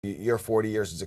Your 40 years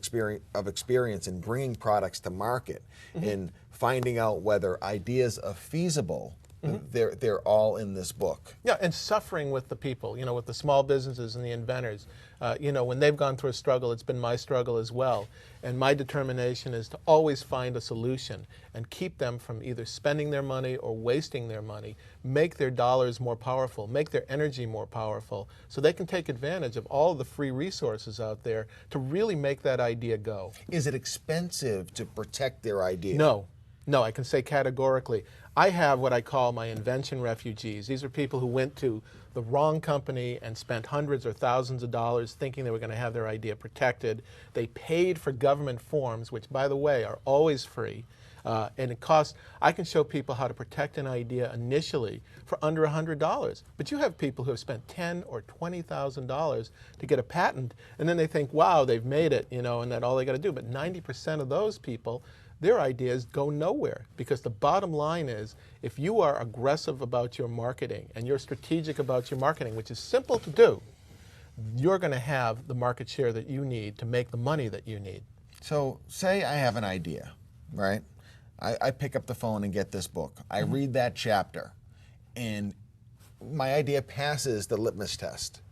of experience in bringing products to market, in finding out whether ideas are feasible, they're all in this book. Yeah, and suffering with the people, with the small businesses and the inventors. When they've gone through a struggle, it's been my struggle as well. And my determination is to always find a solution and keep them from either spending their money or wasting their money, make their dollars more powerful, make their energy more powerful, so they can take advantage of all of the free resources out there to really make that idea go. Is it expensive to protect their idea? No. No, I can say categorically. I have what I call my invention refugees. These are people who went to the wrong company and spent hundreds or thousands of dollars thinking they were going to have their idea protected. They paid for government forms, which, by the way, are always free. And it costs, I can show people how to protect an idea initially for under $100. But you have people who have spent $10,000 or $20,000 to get a patent, and then they think, wow, they've made it, and that's all they got to do. But 90% of those people, their ideas go nowhere, because the bottom line is, if you are aggressive about your marketing and you're strategic about your marketing, which is simple to do, you're going to have the market share that you need to make the money that you need. So say I have an idea, right? I pick up the phone and get this book. I read that chapter, and my idea passes the litmus test.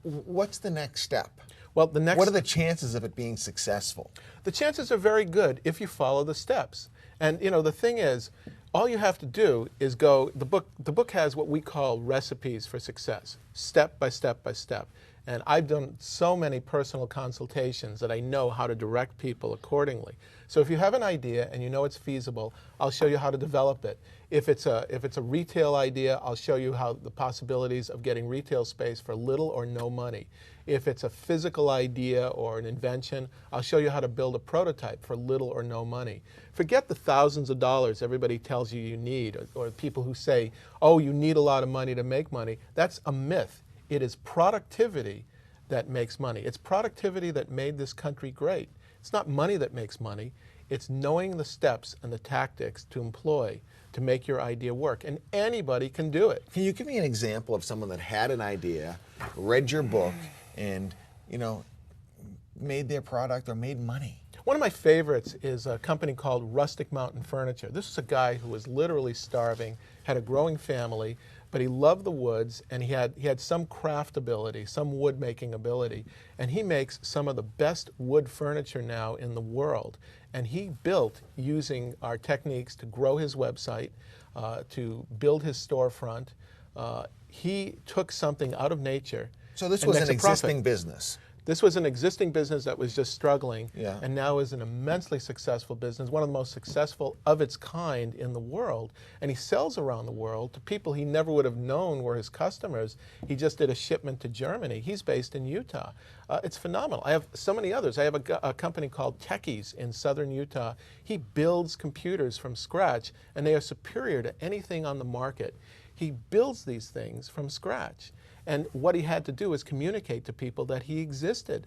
What's the next step? Well, what are the chances of it being successful? The chances are very good if you follow the steps. And the thing is, all you have to do is go, the book has what we call recipes for success, step by step by step. And I've done so many personal consultations that I know how to direct people accordingly. So if you have an idea and you know it's feasible, I'll show you how to develop it. If it's a retail idea, I'll show you how the possibilities of getting retail space for little or no money. If it's a physical idea or an invention, I'll show you how to build a prototype for little or no money. Forget the thousands of dollars everybody tells you need, or people who say, oh, you need a lot of money to make money. That's a myth. It is productivity that makes money. It's productivity that made this country great. It's not money that makes money. It's knowing the steps and the tactics to employ to make your idea work. And anybody can do it. Can you give me an example of someone that had an idea, read your book, and made their product or made money? One of my favorites is a company called Rustic Mountain Furniture. This is a guy who was literally starving, had a growing family, but he loved the woods, and he had some craft ability, some wood making ability, and he makes some of the best wood furniture now in the world. And he built, using our techniques, to grow his website, to build his storefront. He took something out of nature. So this was an existing business. This was an existing business that was just struggling, yeah, and now is an immensely successful business, one of the most successful of its kind in the world. And he sells around the world to people he never would have known were his customers. He just did a shipment to Germany. He's based in Utah. It's phenomenal. I have so many others. I have a company called Techies in southern Utah. He builds computers from scratch, and they are superior to anything on the market. He builds these things from scratch. And what he had to do is communicate to people that he existed.